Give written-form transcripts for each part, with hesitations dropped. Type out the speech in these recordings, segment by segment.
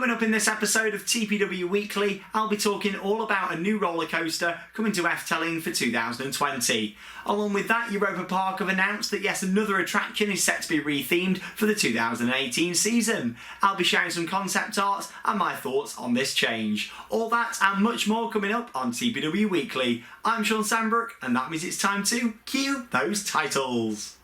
Coming up in this episode of TPW Weekly, I'll be talking all about a new roller coaster coming to Efteling for 2020. Along with that, Europa Park have announced that yes, another attraction is set to be rethemed for the 2018 season. I'll be sharing some concept art and my thoughts on this change. All that and much more coming up on TPW Weekly. I'm Sean Sandbrook, and that means it's time to cue those titles.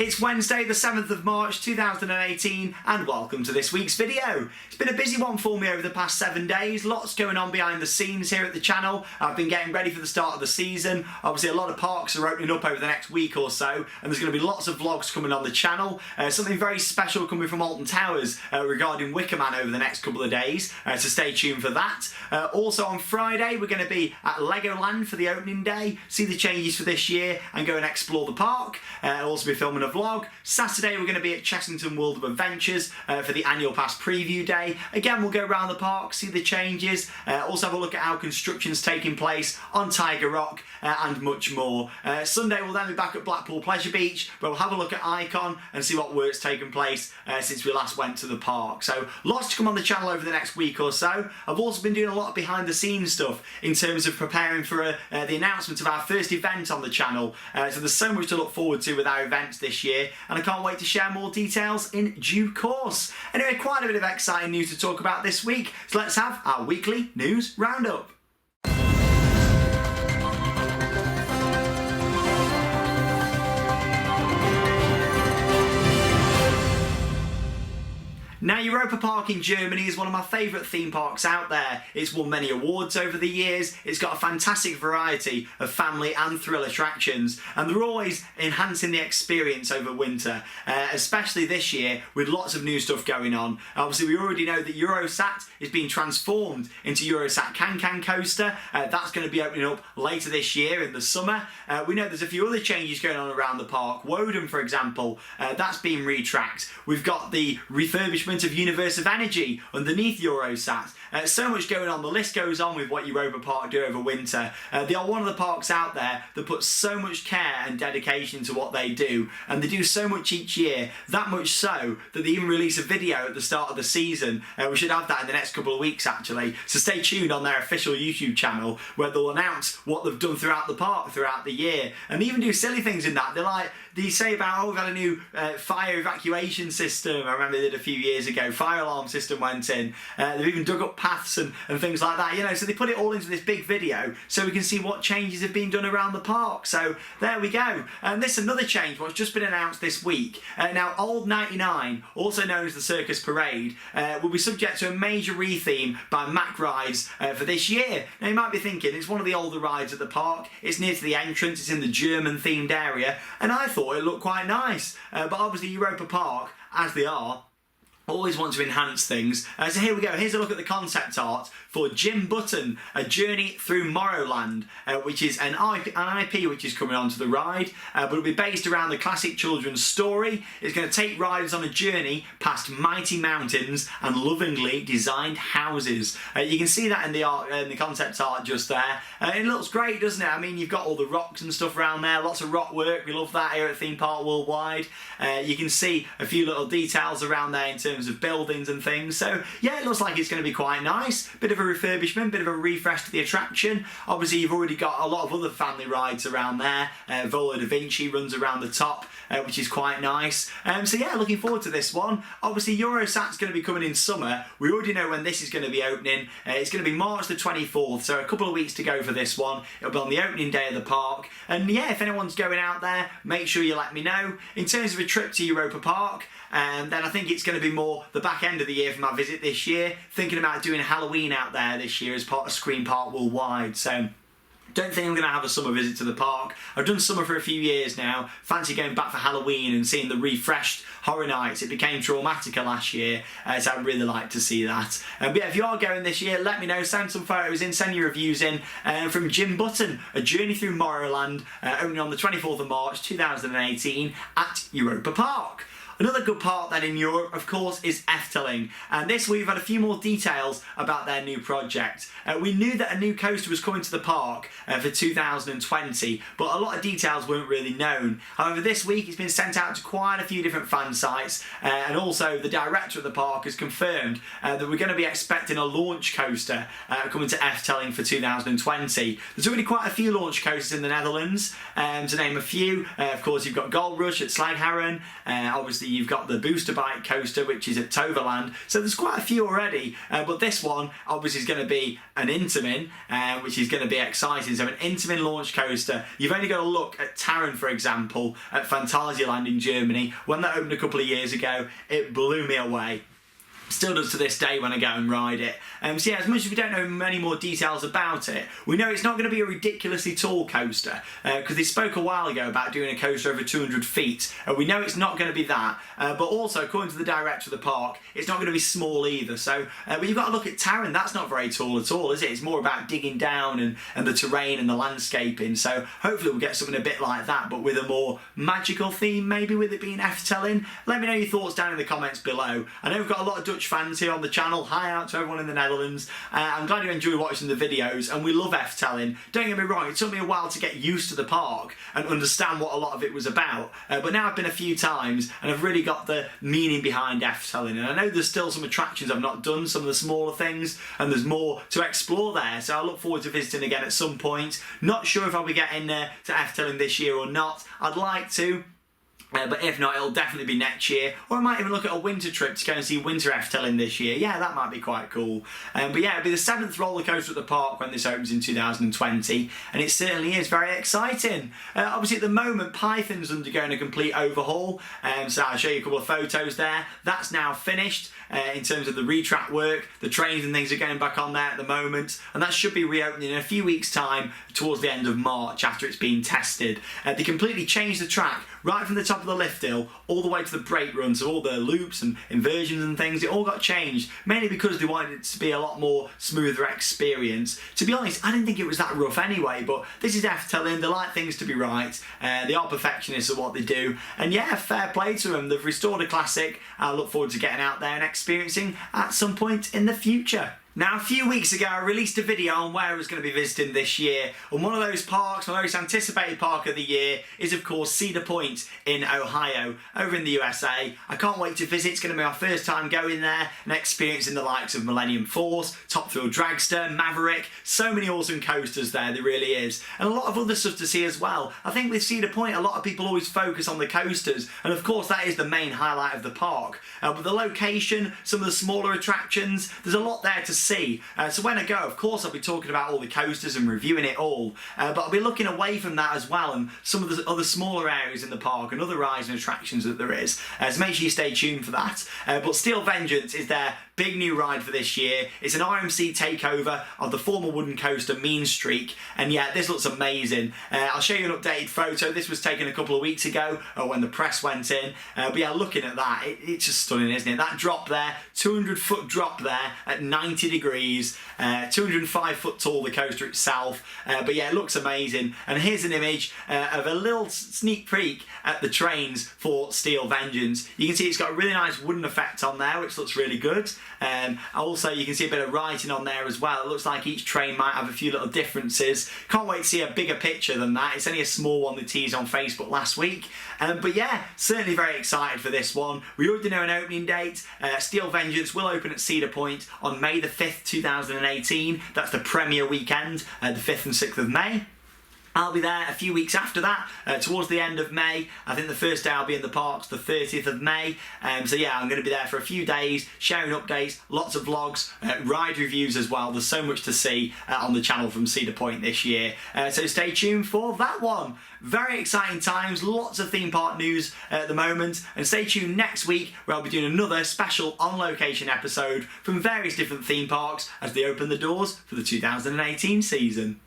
It's Wednesday the 7th of March 2018 and welcome to this week's video. It's been a busy one for me over the past 7 days, lots going on behind the scenes here at the channel. I've been getting ready for the start of the season. Obviously a lot of parks are opening up over the next week or so and there's going to be lots of vlogs coming on the channel. Something very special coming from Alton Towers regarding Wicker Man over the next couple of days, so stay tuned for that. Also on Friday we're going to be at Legoland for the opening day, see the changes for this year and go and explore the park. I'll also be filming a vlog. Saturday we're going to be at Chessington World of Adventures for the annual pass preview day. Again, we'll go around the park, see the changes, also have a look at how construction's taking place on Tiger Rock and much more. Sunday we'll then be back at Blackpool Pleasure Beach where we'll have a look at Icon and see what work's taken place since we last went to the park. So lots to come on the channel over the next week or so. I've also been doing a lot of behind the scenes stuff in terms of preparing for the announcement of our first event on the channel. So there's so much to look forward to with our events this year and I can't wait to share more details in due course. Anyway, quite a bit of exciting news to talk about this week, so let's have our weekly news roundup. Now, Europa Park in Germany is one of my favourite theme parks out there. It's won many awards over the years, it's got a fantastic variety of family and thrill attractions, and they're always enhancing the experience over winter, especially this year with lots of new stuff going on. Obviously, we already know that Eurosat is being transformed into Eurosat Can Coaster. That's going to be opening up later this year in the summer. We know there's a few other changes going on around the park. Woden, for example, that's being retracked. We've got the refurbishment of Universe of Energy underneath Eurosat. So much going on. The list goes on with what Europa Park do over winter. They are one of the parks out there that puts so much care and dedication to what they do, and they do so much each year, that much so that they even release a video at the start of the season. We should have that in the next couple of weeks actually, so stay tuned on their official YouTube channel where they'll announce what they've done throughout the park throughout the year, and they even do silly things in that. They say about, oh, we've got a new fire evacuation system. I remember they did a few years ago. Fire alarm system went in. They've even dug up paths and things like that. You know, so they put it all into this big video so we can see what changes have been done around the park. So there we go. And this is another change what's just been announced this week. Now, Old 99, also known as the Circus Parade, will be subject to a major retheme by Mack Rides for this year. Now, you might be thinking, it's one of the older rides at the park. It's near to the entrance. It's in the German-themed area. And I thought it looked quite nice. But obviously Europa Park, as they are, always want to enhance things. So here we go. Here's a look at the concept art for Jim Button, A Journey Through Morrowland, which is an IP which is coming onto the ride, but it'll be based around the classic children's story. It's going to take riders on a journey past mighty mountains and lovingly designed houses. You can see that in the concept art just there. It looks great, doesn't it? I mean, you've got all the rocks and stuff around there, lots of rock work. We love that here at Theme Park Worldwide. You can see a few little details around there in terms of buildings and things. So yeah, it looks like it's going to be quite nice. Bit of a refurbishment, bit of a refresh to the attraction. Obviously you've already got a lot of other family rides around there. Volo da Vinci runs around the top, which is quite nice. So yeah, looking forward to this one. Obviously Eurosat's going to be coming in summer. We already know when this is going to be opening. It's going to be March the 24th, so a couple of weeks to go for this one. It'll be on the opening day of the park. And yeah, if anyone's going out there, make sure you let me know. In terms of a trip to Europa Park, then I think it's going to be more the back end of the year for my visit this year. Thinking about doing Halloween out there this year as part of Screen Park Worldwide. So Don't think I'm going to have a summer visit to the park. I've done summer for a few years now. Fancy going back for Halloween and seeing the refreshed Horror Nights. It became Traumatica last year, so I'd really like to see that. But yeah, if you are going this year, let me know. Send some photos in, send your reviews in. From Jim Button, A Journey Through Morrowland, opening on the 24th of March 2018 at Europa Park. Another good part then in Europe, of course, is Efteling. And this week we've had a few more details about their new project. We knew that a new coaster was coming to the park for 2020, but a lot of details weren't really known. However, this week it's been sent out to quite a few different fan sites, and also the director of the park has confirmed that we're going to be expecting a launch coaster coming to Efteling for 2020. There's already quite a few launch coasters in the Netherlands, to name a few. Of course, you've got Gold Rush at Slagharen, obviously you've got the Booster Bike coaster, which is at Toverland. So there's quite a few already, but this one obviously is going to be an Intamin, which is going to be exciting. So an Intamin launch coaster. You've only got to look at Taron, for example, at Phantasialand in Germany. When that opened a couple of years ago, it blew me away. Still does to this day when I go and ride it. So yeah, as much as we don't know many more details about it, we know it's not going to be a ridiculously tall coaster, because they spoke a while ago about doing a coaster over 200 feet. We know it's not going to be that, but also, according to the director of the park, it's not going to be small either. So, but you've got to look at Taron. That's not very tall at all, is it? It's more about digging down and the terrain and the landscaping. So hopefully we'll get something a bit like that, but with a more magical theme, maybe, with it being Efteling. Let me know your thoughts down in the comments below. I know we've got a lot of Dutch fans here on the channel. Hi out to everyone in the Netherlands. I'm glad you enjoy watching the videos, and we love Efteling. Don't get me wrong, it took me a while to get used to the park and understand what a lot of it was about, but now I've been a few times and I've really got the meaning behind Efteling, and I know there's still some attractions I've not done, some of the smaller things, and there's more to explore there, so I look forward to visiting again at some point. Not sure if I'll be getting to Efteling this year or not. I'd like to. But if not, it'll definitely be next year. Or I might even look at a winter trip to go and see Winter Efteling this year. Yeah, that might be quite cool. But yeah, it'll be the 7th roller coaster at the park when this opens in 2020. And it certainly is very exciting. Obviously at the moment, Python's undergoing a complete overhaul. So I'll show you a couple of photos there. That's now finished in terms of the retrack work. The trains and things are going back on there at the moment. And that should be reopening in a few weeks' time towards the end of March after it's been tested. They completely changed the track right from the top of the lift hill all the way to the brake run, so all the loops and inversions and things, it all got changed, mainly because they wanted it to be a lot more smoother experience. To be honest, I didn't think it was that rough anyway, but this is Efteling, they like things to be right, they are perfectionists at what they do, and yeah, fair play to them. They've restored a classic. I look forward to getting out there and experiencing at some point in the future. Now, a few weeks ago, I released a video on where I was going to be visiting this year, and one of those parks, my most anticipated park of the year, is of course Cedar Point in Ohio, over in the USA. I can't wait to visit. It's going to be my first time going there and experiencing the likes of Millennium Force, Top Thrill Dragster, Maverick, so many awesome coasters there, there really is, and a lot of other stuff to see as well. I think with Cedar Point, a lot of people always focus on the coasters, and of course that is the main highlight of the park, but the location, some of the smaller attractions, there's a lot there to see. So when I go, of course, I'll be talking about all the coasters and reviewing it all, but I'll be looking away from that as well, and some of the other smaller areas in the park and other rides and attractions that there is. So make sure you stay tuned for that. But Steel Vengeance is their big new ride for this year. It's an RMC takeover of the former wooden coaster Mean Streak, and yeah, this looks amazing. I'll show you an updated photo. This was taken a couple of weeks ago when the press went in, but yeah, looking at that, it's just stunning, isn't it? That drop there, 200-foot drop there at 90 degrees, 205 foot tall the coaster itself, but yeah, it looks amazing. And here's an image of a little sneak peek at the trains for Steel Vengeance. You can see it's got a really nice wooden effect on there, which looks really good. Also, you can see a bit of writing on there as well. It looks like each train might have a few little differences. Can't wait to see a bigger picture than that. It's only a small one they teased on Facebook last week. But yeah, certainly very excited for this one. We already know an opening date. Steel Vengeance will open at Cedar Point on May the 5th, 2018. That's the premiere weekend, the 5th and 6th of May. I'll be there a few weeks after that, towards the end of May. I think the first day I'll be in the parks, the 30th of May. So yeah, I'm going to be there for a few days, sharing updates, lots of vlogs, ride reviews as well. There's so much to see on the channel from Cedar Point this year. So stay tuned for that one. Very exciting times, lots of theme park news at the moment. And stay tuned next week where I'll be doing another special on-location episode from various different theme parks as they open the doors for the 2018 season.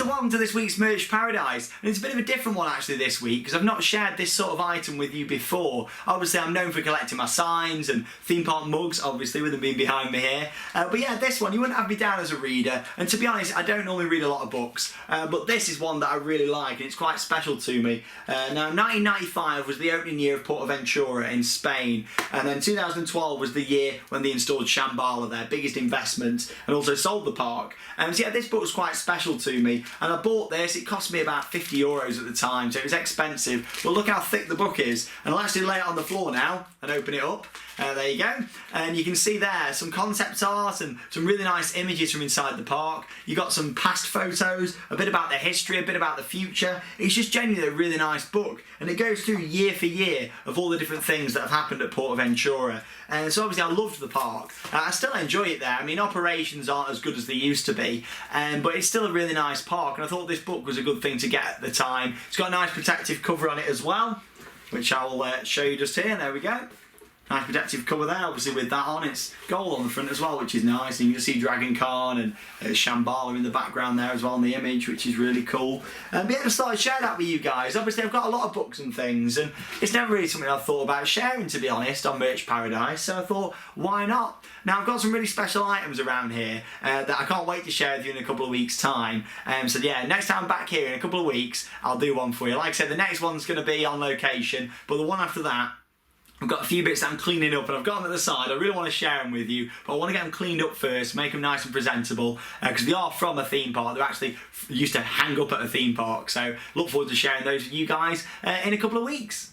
So welcome to this week's Merch Paradise, and it's a bit of a different one actually this week because I've not shared this sort of item with you before. Obviously I'm known for collecting my signs and theme park mugs, obviously with them being behind me here. But yeah, this one, you wouldn't have me down as a reader, and to be honest I don't normally read a lot of books, but this is one that I really like and it's quite special to me. Now 1995 was the opening year of Portaventura in Spain, and then 2012 was the year when they installed Shambhala, their biggest investment, and also sold the park. So yeah, this book was quite special to me, and I bought this. It cost me about €50 at the time, so it was expensive, but look how thick the book is. And I'll actually lay it on the floor now and open it up. There you go, and you can see there some concept art and some really nice images from inside the park. You got some past photos, a bit about the history, a bit about the future. It's just genuinely a really nice book, and it goes through year for year of all the different things that have happened at Portaventura. And so obviously I loved the park. I still enjoy it there. I mean, operations aren't as good as they used to be, but it's still a really nice park, and I thought this book was a good thing to get at the time. It's got a nice protective cover on it as well, which I'll show you just here. There we go. Nice protective cover there, obviously with that on. It's gold on the front as well, which is nice. And you can see Dragon Khan and Shambhala in the background there as well in the image, which is really cool. But yeah, I just thought I'd share that with you guys. Obviously I've got a lot of books and things, and it's never really something I've thought about sharing, to be honest, on Merch Paradise, so I thought, why not? Now I've got some really special items around here that I can't wait to share with you in a couple of weeks' time. So yeah, next time I'm back here in a couple of weeks, I'll do one for you. Like I said, the next one's going to be on location, but the one after that, I've got a few bits that I'm cleaning up and I've got them at the side. I really want to share them with you, but I want to get them cleaned up first, make them nice and presentable, because they are from a theme park. They're actually used to hang up at a theme park, so look forward to sharing those with you guys in a couple of weeks.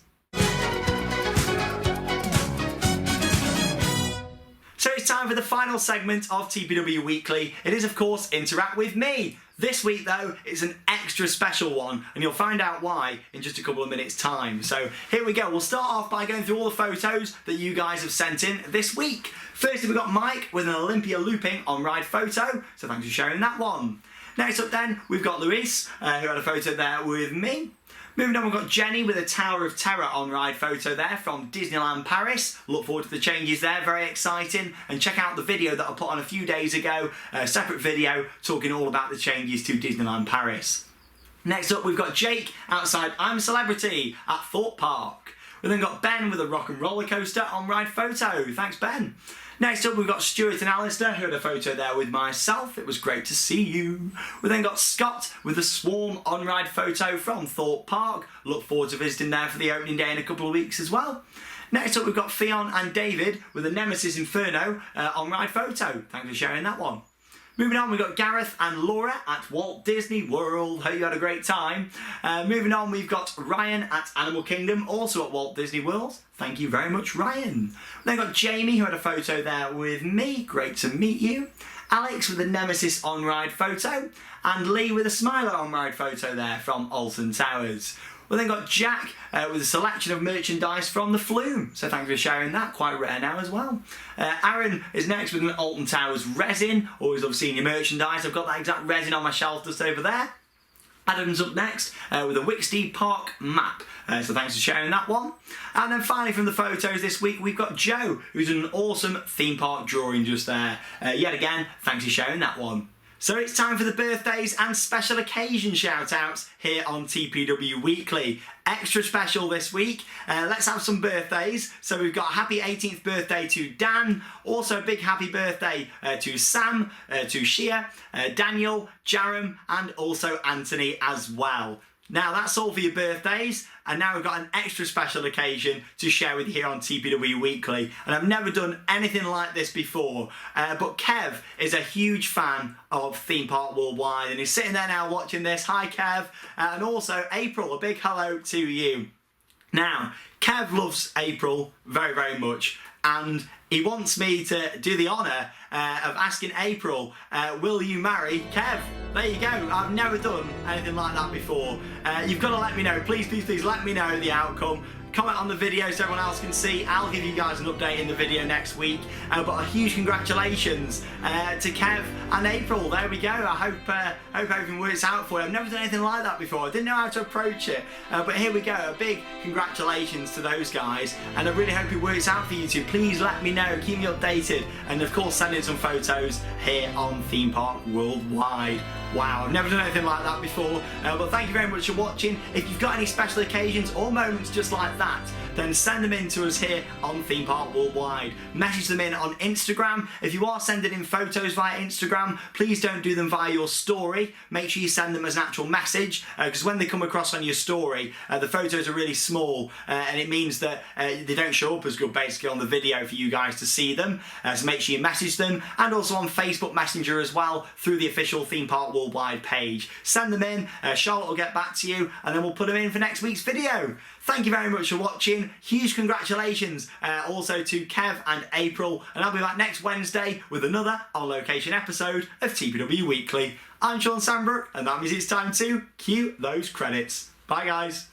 So it's time for the final segment of TPW Weekly. It is, of course, Interact With Me. This week, though, is an extra special one, and you'll find out why in just a couple of minutes' time. So here we go. We'll start off by going through all the photos that you guys have sent in this week. Firstly, we've got Mike with an Olympia looping on-ride photo, so thanks for sharing that one. Next up then, we've got Luis, who had a photo there with me. Moving on, we've got Jenny with a Tower of Terror on-ride photo there from Disneyland Paris. Look forward to the changes there, very exciting. And check out the video that I put on a few days ago, a separate video talking all about the changes to Disneyland Paris. Next up, we've got Jake outside I'm a Celebrity at Thorpe Park. We've then got Ben with a rock and roller coaster on-ride photo. Thanks, Ben. Next up, we've got Stuart and Alistair, who had a photo there with myself. It was great to see you. We then got Scott with a Swarm on-ride photo from Thorpe Park. Look forward to visiting there for the opening day in a couple of weeks as well. Next up, we've got Fionn and David with a Nemesis Inferno on-ride photo. Thanks for sharing that one. Moving on, we've got Gareth and Laura at Walt Disney World. Hope you had a great time. Moving on, we've got Ryan at Animal Kingdom, also at Walt Disney World. Thank you very much, Ryan. Then got Jamie, who had a photo there with me. Great to meet you. Alex with a Nemesis on-ride photo. And Lee with a Smiler on-ride photo there from Alton Towers. We then got Jack with a selection of merchandise from the Flume, so thanks for sharing that, quite rare now as well. Aaron is next with an Alton Towers resin, always love seeing your merchandise. I've got that exact resin on my shelf just over there. Adam's up next with a Wicksteed Park map, so thanks for sharing that one. And then finally from the photos this week, we've got Joe, who's an awesome theme park drawing just there. Yet again, thanks for sharing that one. So it's time for the birthdays and special occasion shout-outs here on TPW Weekly. Extra special this week. Let's have some birthdays. So we've got a happy 18th birthday to Dan. Also a big happy birthday to Sam, to Shia, Daniel, Jaram, and also Anthony as well. Now that's all for your birthdays, and now we've got an extra special occasion to share with you here on TPW Weekly, and I've never done anything like this before, but Kev is a huge fan of Theme Park Worldwide, and he's sitting there now watching this. Hi Kev, and also April, a big hello to you. Now, Kev loves April very, very much, and he wants me to do the honour of asking April, will you marry Kev? There you go. I've never done anything like that before. You've got to let me know. Please, please, please let me know the outcome. Comment on the video so everyone else can see. I'll give you guys an update in the video next week. But a huge congratulations to Kev and April. There we go. I hope everything works out for you. I've never done anything like that before. I didn't know how to approach it. But here we go. A big congratulations to those guys. And I really hope it works out for you two. Please let me know. Keep me updated. And of course, send in some photos here on Theme Park Worldwide. Wow, I've never done anything like that before, but thank you very much for watching. If you've got any special occasions or moments just like that, then send them in to us here on Theme Park Worldwide. Message them in on Instagram. If you are sending in photos via Instagram, please don't do them via your story. Make sure you send them as an actual message, because when they come across on your story, the photos are really small, and it means that they don't show up as good basically on the video for you guys to see them. So make sure you message them, and also on Facebook Messenger as well through the official Theme Park Worldwide page. Send them in, Charlotte will get back to you, and then we'll put them in for next week's video. Thank you very much for watching. Huge congratulations also to Kev and April, and I'll be back next Wednesday with another on location episode of TPW Weekly. I'm Sean Sandbrook, and that means it's time to cue those credits. Bye guys.